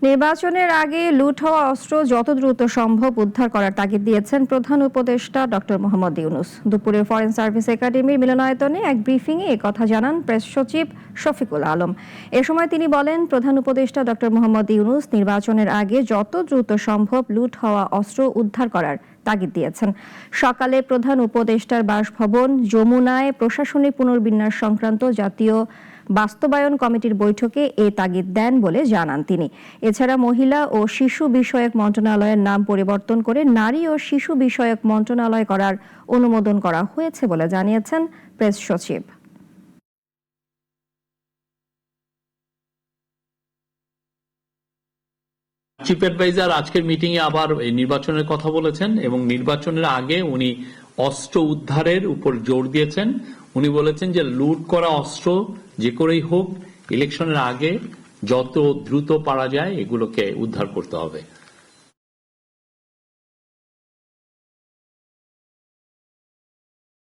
নির্বাচনের আগে লুট হওয়া অস্ত্র যত দ্রুত সম্ভব উদ্ধার করার তাগিদ দিয়েছেন প্রধান উপদেষ্টা ডক্টর মোহাম্মদ ইউনূস। দুপুরে ফরেন সার্ভিস একাডেমির মিলনায়তনে এক ব্রিফিংয়ে একথা জানান প্রেস সচিব শফিকুল আলম। এ সময় তিনি বলেন, প্রধান উপদেষ্টা ডক্টর মোহাম্মদ ইউনূস নির্বাচনের আগে যত দ্রুত সম্ভব লুট হওয়া অস্ত্র উদ্ধার করার তাগিদ দিয়েছেন। সকালে প্রধান উপদেষ্টার বাসভবন যমুনায় প্রশাসনিক পুনর্বিন্যাস সংক্রান্ত জাতীয় বাস্তবায়ন কমিটির বৈঠকে এ তাগিদ দেন বলে জানান তিনি। এছাড়া মহিলা ও শিশু বিষয়ক মন্ত্রণালয়ের নাম পরিবর্তন করে নারী ও শিশু বিষয়ক মন্ত্রণালয় করার অনুমোদন করা হয়েছে বলে জানিয়েছেন প্রেস সচিব। চিফ অ্যাডভাইজার আজকের মিটিং এ আবার নির্বাচনের কথা বলেছেন এবং নির্বাচনের আগে উনি অস্ত্র উদ্ধারের উপর জোর দিয়েছেন। উনি বলেছেন যে লুট করা অস্ত্র যে করেই হোক ইলেকশনের আগে যত দ্রুত পারা যায় এগুলোকে উদ্ধার করতে হবে।